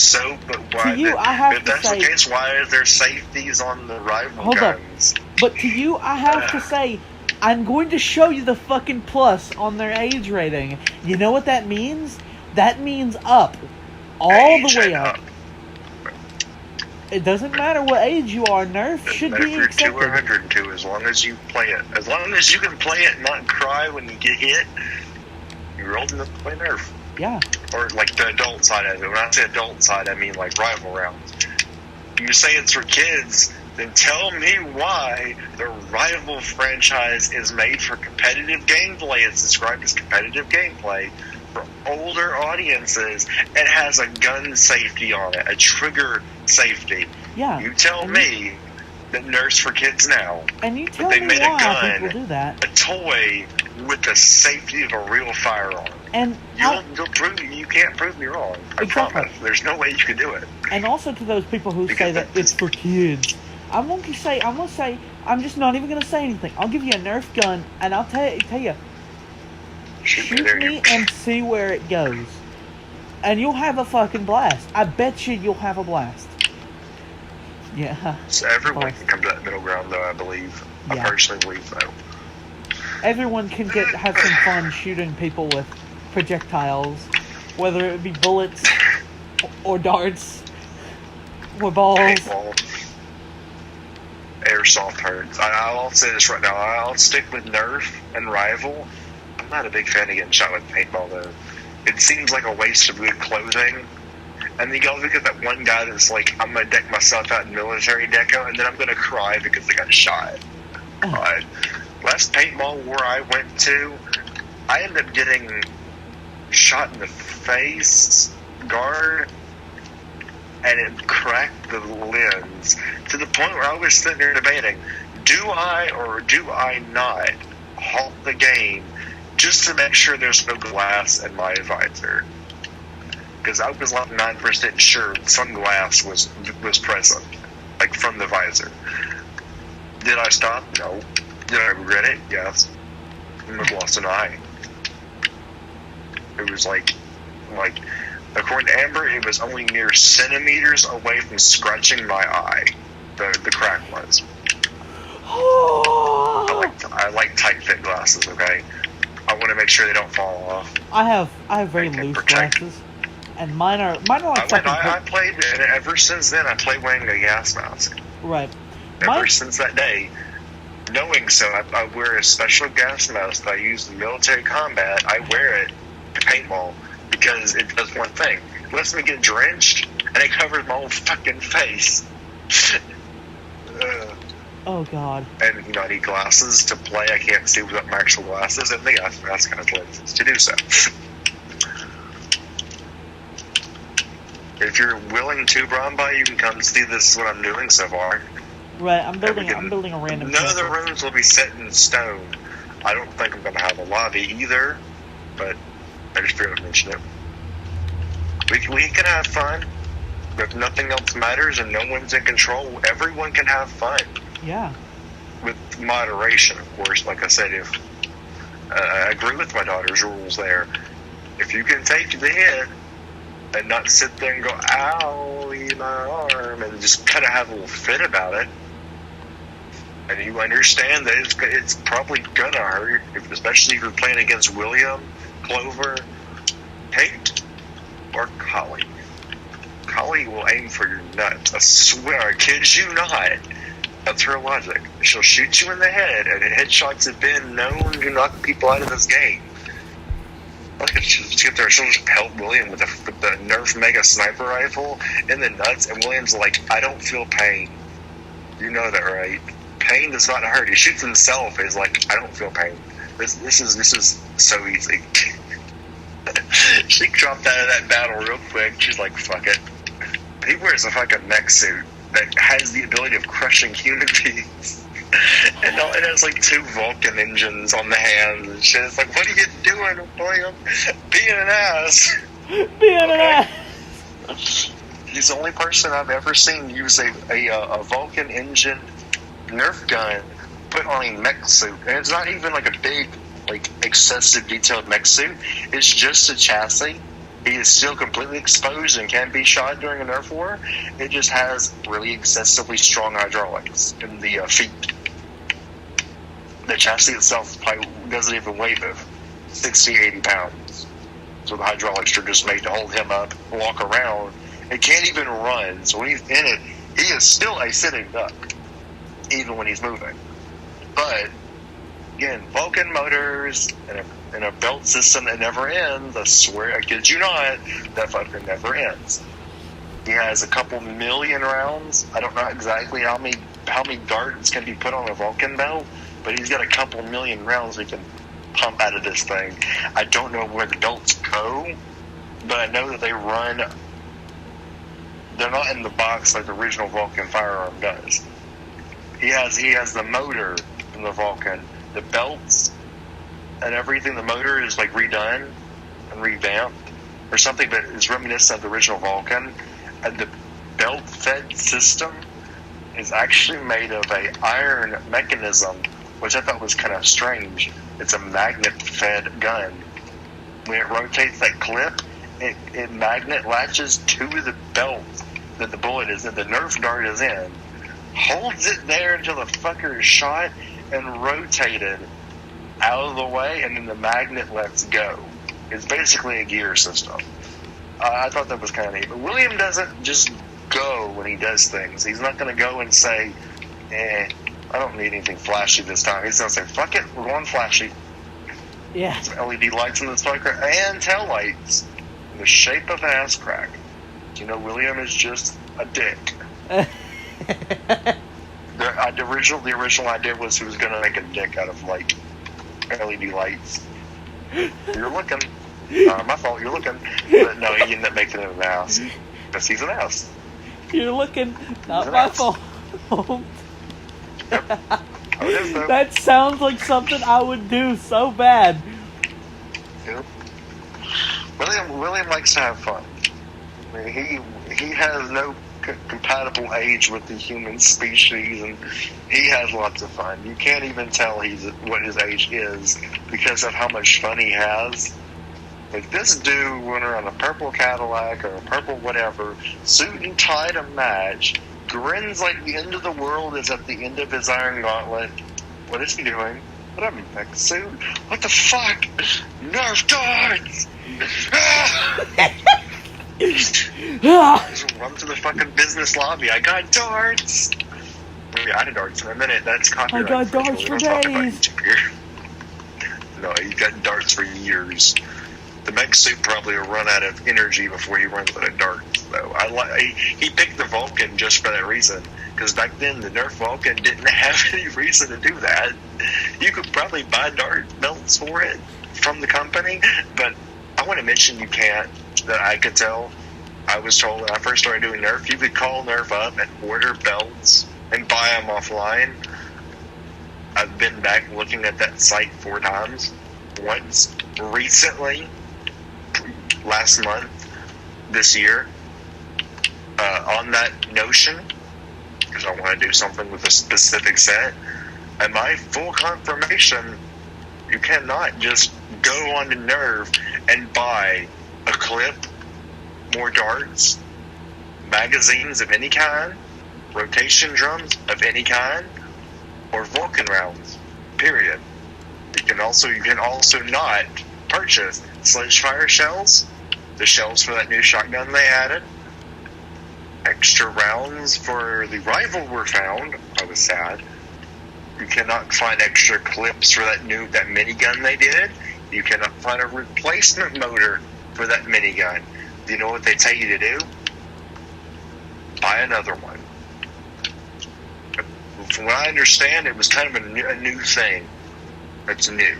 why? To you, I have if that's the case, why is there safeties on the rival guns? But to you, I have to say, I'm going to show you the fucking plus on their age rating. You know what that means? That means up. All the way up. It doesn't matter what age you are, Nerf should be accepted. 2 or 102, as long as you play it. As long as you can play it and not cry when you get hit, you're old enough to play Nerf. Yeah. Or like the adult side of it. When I say adult side, I mean like rival rounds. you say it's for kids, then tell me why the rival franchise is made for competitive gameplay. It's described as competitive gameplay for older audiences. It has a gun safety on it, a trigger safety. Yeah. You tell me that Nerf's for kids now. And you tell they me made why a gun, people do that. a toy with the safety of a real firearm. And you can't prove me wrong. I promise. There's no way you can do it. And also to those people who say that it's for kids, I'm going to say, I'm just not even going to say anything. I'll give you a Nerf gun, and I'll tell you, shoot me and see where it goes. And you'll have a fucking blast. I bet you'll have a blast. Yeah. So everyone can come to that middle ground, though, I believe. I personally believe so. Everyone can have some fun shooting people with projectiles, whether it be bullets or darts or balls. Paintball. Airsoft hurts. I'll say this right now. I'll stick with Nerf and Rival. I'm not a big fan of getting shot with paintball, though. It seems like a waste of good clothing. And then you gotta look at that one guy that's like, I'm gonna deck myself out in military deco, and then I'm gonna cry because I got shot. God. Last paintball war I went to, I ended up getting shot in the face guard, and it cracked the lens to the point where I was sitting there debating, do I or do I not halt the game just to make sure there's no glass in my visor? Because I was like 9% sure some glass was present, like from the visor. Did I stop? No. Did I regret it? Yes. I lost an eye. It was like, according to Amber, it was only mere centimeters away from scratching my eye. The crack was. I like tight fit glasses. Okay, I want to make sure they don't fall off. I have very loose glasses, and mine are like I played, and ever since then I play wearing a gas mask. Right. Ever since that day. Knowing so, I wear a special gas mask that I use in military combat. I wear it to paintball because it does one thing. It lets me get drenched, and it covers my whole fucking face. Oh, God. And, I need glasses to play. I can't see without my actual glasses, and the gas mask has lenses to do so. If you're willing to, Bromby, you can come see this is what I'm doing so far. Right, I'm building a random. None of the rooms will be set in stone. I don't think I'm going to have a lobby either, but I just figured I'd mention it. We can have fun. If nothing else matters and no one's in control, everyone can have fun. Yeah. With moderation, of course. Like I said, if I agree with my daughter's rules there. If you can take the hit and not sit there and go, owie, my arm, and just kind of have a little fit about it, and you understand that it's probably gonna hurt, especially if you're playing against William, Clover, Kate, or Collie. Collie will aim for your nuts. I swear, I kid you not. That's her logic. She'll shoot you in the head, and headshots have been known to knock people out of this game. Look at she'll just get there. She'll just pelt William with the Nerf Mega Sniper Rifle in the nuts, and William's like, I don't feel pain. You know that, right? Pain does not hurt. He shoots himself. He's like, I don't feel pain. This is so easy. She dropped out of that battle real quick. She's like, fuck it. He wears a fucking mech suit that has the ability of crushing human beings. And it has like 2 Vulcan engines on the hands and shit. It's like, what are you doing, William? Being an ass. Being an ass. He's the only person I've ever seen use a Vulcan engine Nerf gun put on a mech suit. And it's not even like a big, like, excessive detailed mech suit. It's just a chassis. He is still completely exposed and can be shot during a Nerf war. It just has really excessively strong hydraulics in the feet. The chassis itself probably doesn't even weigh 60, 80 pounds. So the hydraulics are just made to hold him up, walk around. It can't even run. So when he's in it, he is still a sitting duck, even when he's moving. But, again, Vulcan motors and a belt system that never ends. I swear, I kid you not, that fucker never ends. He has a couple million rounds. I don't know exactly how many darts can be put on a Vulcan belt, but he's got a couple million rounds we can pump out of this thing. I don't know where the belts go, but I know that they run. They're not in the box like the original Vulcan firearm does. He has the motor in the Vulcan, the belts and everything. The motor is like redone and revamped or something, but it's reminiscent of the original Vulcan. And the belt fed system is actually made of a iron mechanism, which I thought was kind of strange. It's a magnet fed gun. When it rotates that clip, it magnet latches to the belt that the bullet is in, the Nerf dart is in, holds it there until the fucker is shot and rotated out of the way, and then the magnet lets go. It's basically a gear system. I thought that was kind of neat. But William doesn't just go when he does things. He's not going to go and say, I don't need anything flashy this time. He's going to say, fuck it, we're going flashy. Yeah. Some LED lights in this fucker and tail lights in the shape of an ass crack. You know, William is just a dick. The original idea was he was going to make a dick out of, like, LED lights. You're looking. My fault, you're looking. But no, he ended up making it an ass. Because he's an ass. You're looking, not my fault. Yep. Oh, it is, though. That sounds like something I would do so bad. Yep. William likes to have fun. I mean, he has no compatible age with the human species, and he has lots of fun. You can't even tell what his age is because of how much fun he has. Like, this dude went around a purple Cadillac or a purple whatever, suit and tie to match, grins like the end of the world is at the end of his iron gauntlet. What is he doing? What up, mech suit? What the fuck? Nerf darts! Just run to the fucking business lobby. I got darts! We'll be out of darts in a minute. That's copyright. I got darts for days. No, he got darts for years. The mech suit probably will run out of energy before he runs out of darts, though. He picked the Vulcan just for that reason, because back then the Nerf Vulcan didn't have any reason to do that. You could probably buy dart belts for it from the company, but I want to mention you can't, that I could tell. I was told when I first started doing Nerf, you could call Nerf up and order belts and buy them offline. I've been back looking at that site 4 times. Once recently, last month, this year, on that notion, because I want to do something with a specific set, and my full confirmation, you cannot just go on to Nerf and buy a clip, more darts, magazines of any kind, rotation drums of any kind, or Vulcan rounds, period. You can also not purchase sledge fire shells, the shells for that new shotgun they added, extra rounds for the rifle were found. I was sad. You cannot find extra clips for that minigun they did. You cannot find a replacement motor for that minigun. Do you know what they tell you to do? Buy another one. From what I understand, it was kind of a new thing. It's new.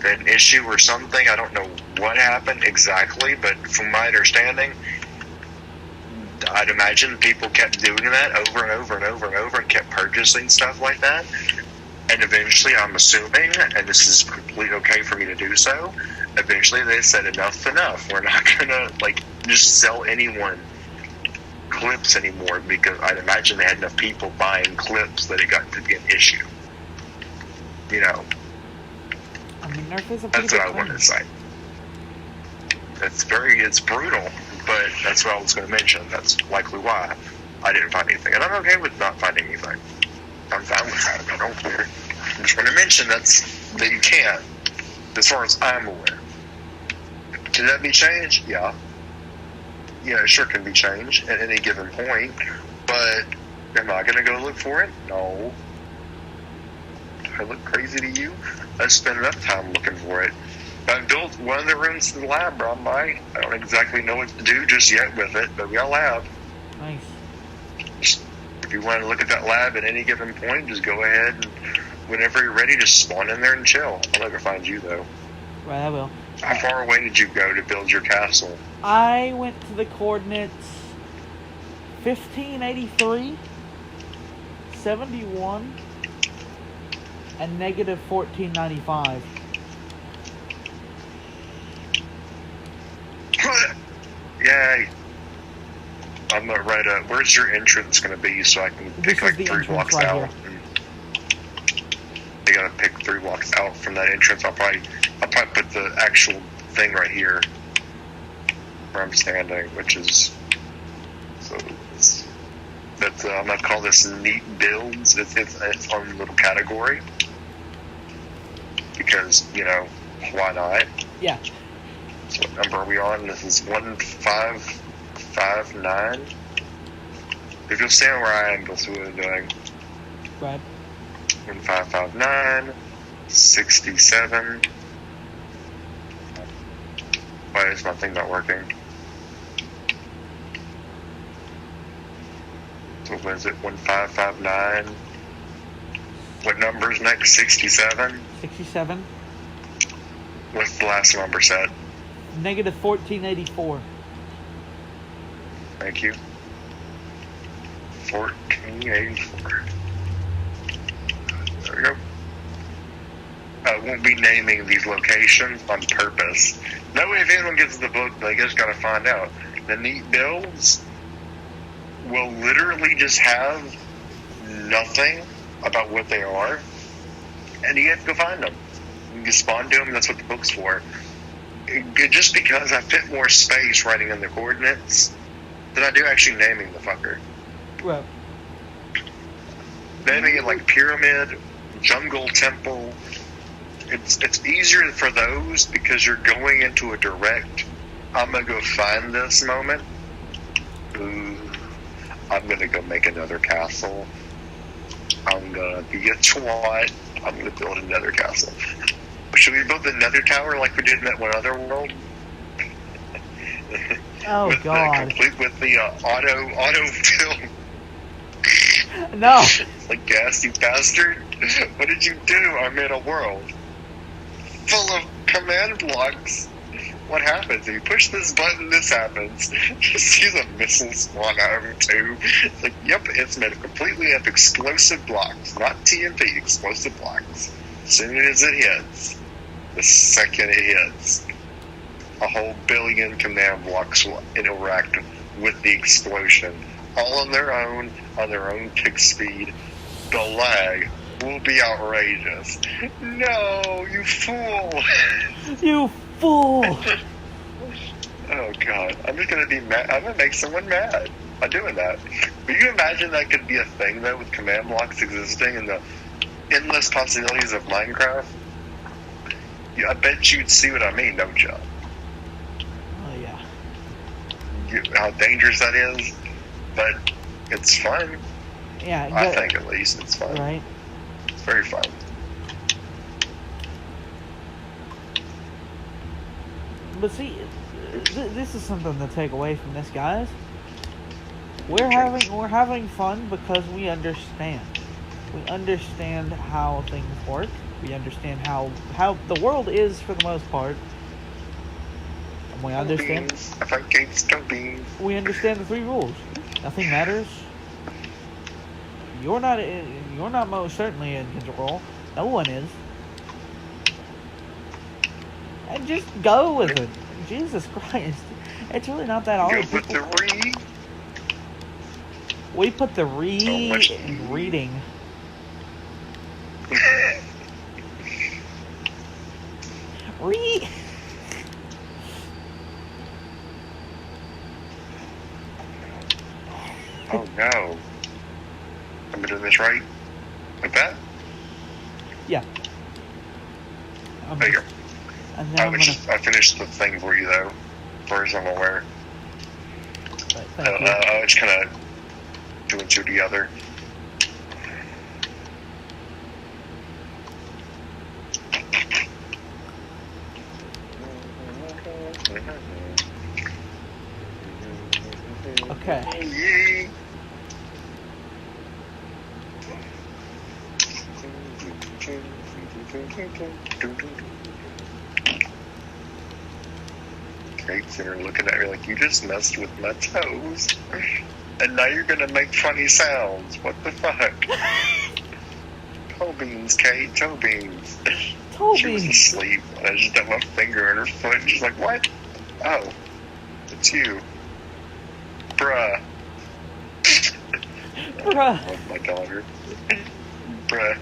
An issue or something. I don't know what happened exactly, but from my understanding, I'd imagine people kept doing that over and over and over and over and kept purchasing stuff like that. And eventually, I'm assuming, and this is completely okay for me to do so, eventually they said enough's enough. We're not going to just sell anyone clips anymore, because I'd imagine they had enough people buying clips that it got to be an issue. You know. I mean, Nerf is a pretty That's what I wanted to say. It's brutal, but that's what I was going to mention. That's likely why I didn't find anything. And I'm okay with not finding anything. I'm fine with that. I don't care. I just want to mention that you can't, as far as I'm aware. Can that be changed? Yeah. Yeah, it sure can be changed at any given point. But am I going to go look for it? No. Do I look crazy to you? I spend enough time looking for it. I built one of the rooms to the lab, bro. I don't exactly know what to do just yet with it, but we got a lab. Nice. Just, if you want to look at that lab at any given point, just go ahead and whenever you're ready, just spawn in there and chill. I'll never find you, though. Right, I will. How far away did you go to build your castle? I went to the coordinates 1583, 71, and negative 1495. Yay! I'm not right up. Where's your entrance going to be so I can pick like 3 blocks right out? I gotta pick 3 blocks out from that entrance. I'll probably put the actual thing right here where I'm standing, which is that's I'm gonna call this neat builds. It's its own little category because why not? Yeah. So what number are we on? This is 1559. If you'll stand where I am, you'll see what I'm doing. Right. 1559, 67. Why is my thing not working? So what is it? 1559. What number's next? 67? 67. What's the last number set? Negative 1484. Thank you. 1484. There we go. I won't be naming these locations on purpose. That way, if anyone gets the book, they just gotta find out. The neat builds will literally just have nothing about what they are, and you have to go find them. You can spawn to them, that's what the book's for. Just because I fit more space writing in the coordinates than I do actually naming the fucker. Right. Naming it like pyramid, jungle, temple. It's easier for those because you're going into a direct, I'm gonna go find this moment. Ooh, I'm gonna go make another castle. I'm gonna be a twat. I'm gonna build another castle. Should we build another tower like we did in that one other world? Oh God! Complete with the auto build. No. Like, gas, you bastard! What did you do? I'm in a world full of command blocks. What happens? If you push this button, this happens. Just sees a missile spawn out of it too. It's like, yep, it's made of completely of explosive blocks. Not TNT, explosive blocks. As soon as it hits, the second it hits, a whole billion command blocks will interact with the explosion. All on their own tick speed. The lag will be outrageous. No, you fool! You fool! Oh God, I'm just gonna be mad. I'm gonna make someone mad by doing that. But you imagine that could be a thing though, with command blocks existing and the endless possibilities of Minecraft? I bet you'd see what I mean, don't you? Oh yeah. How dangerous that is, but it's fun. Yeah. I think at least it's fun. Right. It's very fun. But see, this is something to take away from this, guys. We're having fun because we understand. We understand how things work. We understand how the world is for the most part. And we understand. I find gates don't beans. We understand the 3 rules. Nothing matters. You're not most certainly in control. No one is. And just go with it. Jesus Christ. It's really not that hard. Go with the read. We put the in reading. Read. Oh no. Am I doing this right? Like that? Yeah. There you go. And then I finished the thing for you though, as far as I'm aware. I was kind of doing 2 together. Okay. Kate's there looking at me like, you just messed with my toes. And now you're gonna make funny sounds. What the fuck? Toe beans, Kate, toe beans. She was asleep. I just had my finger in her foot and she's like, what? Oh, it's you. Bruh. Bruh. I love my daughter. Bruh.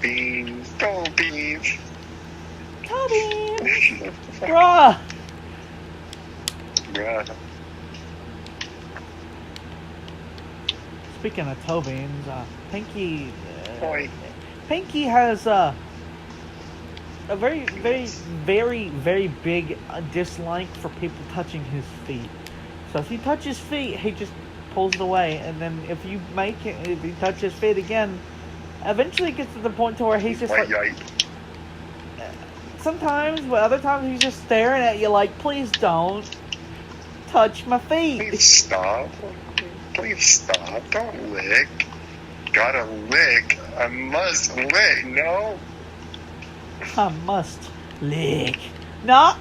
Beans. Toe beans. Toe beans. Bruh. Bruh. Speaking of toe beans, Pinky... Boy. Pinky has a very, very, very, very big dislike for people touching his feet. So if you touch his feet, he just pulls it away. And then if you touch his feet again, eventually it gets to the point to where he's just like... Sometimes, but other times he's just staring at you like, please don't touch my feet. Please stop. Please stop. Don't lick. Gotta lick. I must lick. No. I must lick. No.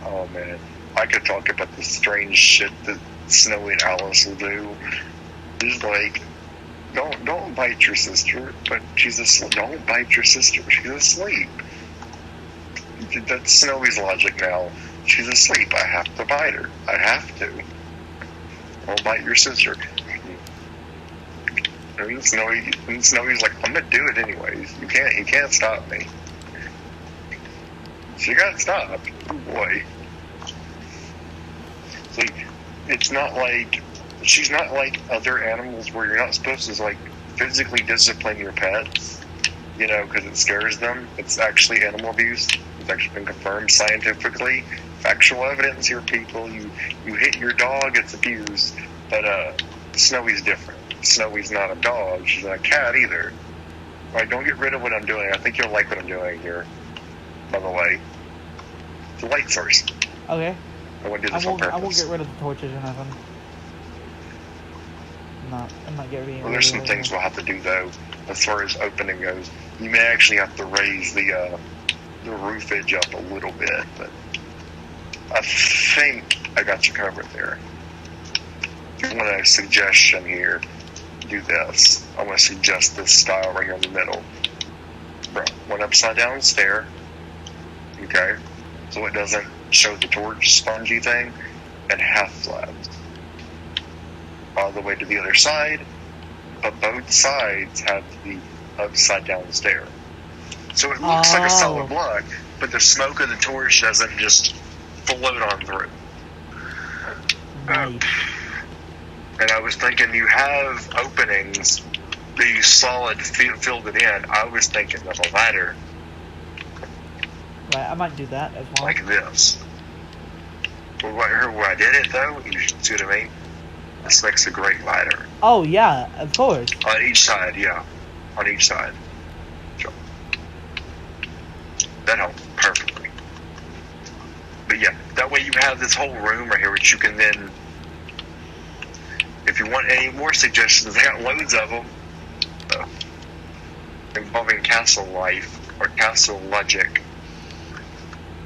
Oh man, I could talk about the strange shit that Snowy and Alice will do. It's like, don't bite your sister, but she's asleep. Don't bite your sister, she's asleep. That's Snowy's logic now. She's asleep. I have to bite her. I have to. Don't bite your sister. And Snowy's like, I'm gonna do it anyways. You can't stop me. She got stopped. Boy. So it's not like, she's not like other animals where you're not supposed to like physically discipline your pets, you know, because it scares them. It's actually animal abuse. It's actually been confirmed scientifically. Factual evidence here, people. You hit your dog, it's abuse. But Snowy's different. Snowy's not a dog. She's not a cat either. All right, don't get rid of what I'm doing. I think you'll like what I'm doing here. By the way, the light source. Okay. I won't do this on purpose. I won't get rid of the torches or nothing. I'm not getting rid of. Well, there's some things we'll have to do though, as far as opening goes. You may actually have to raise the roof edge up a little bit, but I think I got you covered there. If you want a suggestion here, do this. I want to suggest this style right here in the middle. Bro, one upside down stair. Okay? So it doesn't show the torch spongy thing. And half flags. All the way to the other side. But both sides have the upside down stair. So it looks like a solid block, but the smoke of the torch doesn't just float on through. Right. And I was thinking, you have openings that you solid filled it in. I was thinking of a ladder. Right, I might do that as well. Like this. Well, where I did it, though, you see what I mean? This makes a great ladder. Oh, yeah, of course. On each side, yeah. On each side. Sure. That helps perfectly. But yeah, that way you have this whole room right here, which you can then... If you want any more suggestions, I got loads of them involving castle life or castle logic.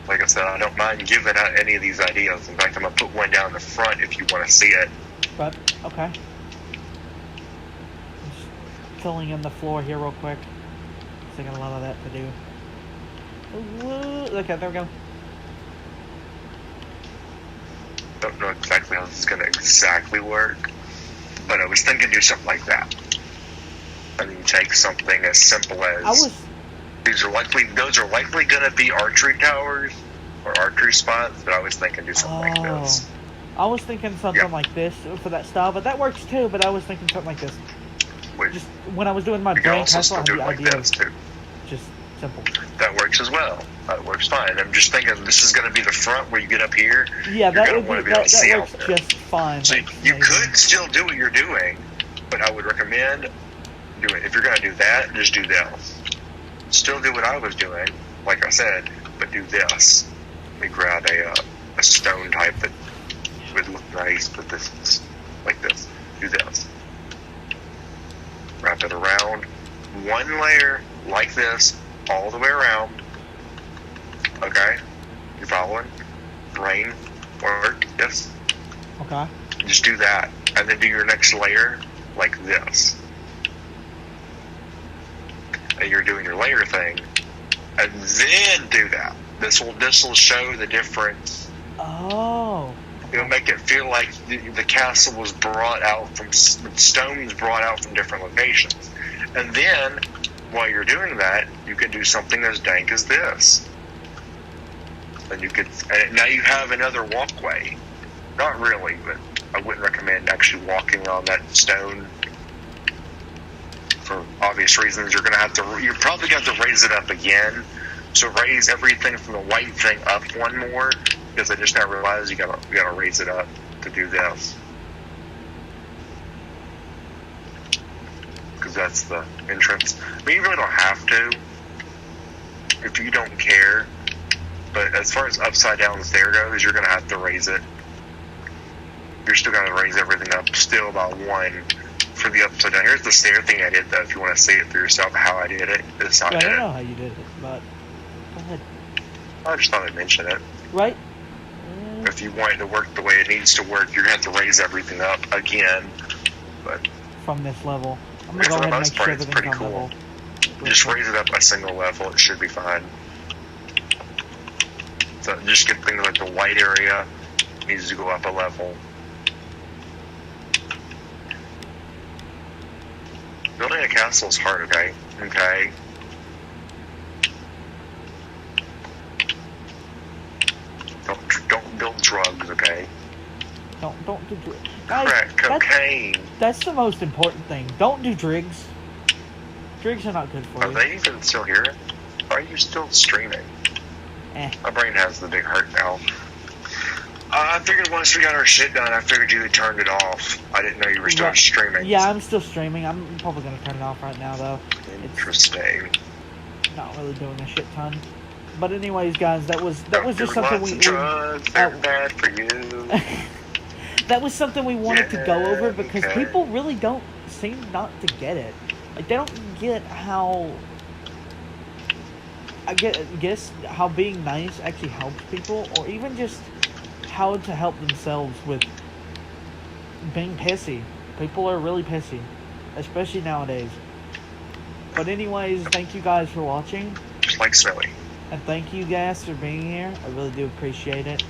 Like I said, I don't mind giving out any of these ideas. In fact, I'm going to put one down the front if you want to see it. But, okay. Just filling in the floor here real quick. I got a lot of that to do. Ooh, okay, there we go. Don't know exactly how this is going to exactly work. But I was thinking do something like that. I mean, take something as simple as those are likely going to be archery towers or archery spots. But I was thinking do something like this. I was thinking something like this for that style, but that works too. But I was thinking something like this. Just when I was doing my brain castle, I had the idea of just simple. That works as well. That works fine. I'm just thinking this is going to be the front where you get up here. Yeah, that works just fine. So you could still do what you're doing, but I would recommend do it. If you're going to do that, just do this. Still do what I was doing, like I said, but do this. Let me grab a a stone type that would look nice, but this is like this. Do this. Wrap it around. One layer like this, all the way around. Okay? You following? Rain, work, yes. Okay. Just do that. And then do your next layer like this. And you're doing your layer thing. And then do that. This will show the difference. Oh. It'll make it feel like the castle was brought out from stones brought out from different locations. And then, while you're doing that, you can do something as dank as this. And now you have another walkway. Not really, but I wouldn't recommend actually walking on that stone for obvious reasons. You're probably going to have to raise it up again. So raise everything from the white thing up one more, because I just now realized you gotta raise it up to do this. Because that's the entrance. I mean, you really don't have to if you don't care. But as far as upside down stair goes, you're gonna have to raise it. You're still gonna raise everything up still about one for the upside down. Here's the stair thing I did, though. If you want to see it for yourself, how I did it. This is how I did it. I don't know how you did it, but go ahead. I just thought I'd mention it. Right. If you want it to work the way it needs to work, you're going to have to raise everything up again. But from this level, I'm going to go ahead and make sure it's pretty cool. Just raise it up a single level. It should be fine. So just get things like the white area needs to go up a level. Building a castle is hard, okay? Okay. Don't build drugs, okay? Don't do drugs. Crack cocaine. That's the most important thing. Don't do drigs. Drigs are not good for you. Are they even still here? Are you still streaming? My brain has the big heart now. I figured once we got our shit done, I figured you had turned it off. I didn't know you were still streaming. Yeah, I'm still streaming. I'm probably going to turn it off right now, though. Interesting. It's not really doing a shit ton. But anyways, guys, that was just something we... drugs, they're bad for you. That was something we wanted to go over because people really don't seem not to get it. Like, they don't get how... I guess how being nice actually helps people, or even just how to help themselves with being pissy. People are really pissy, especially nowadays. But anyways, thank you guys for watching. Just like Smelly. And thank you guys for being here. I really do appreciate it.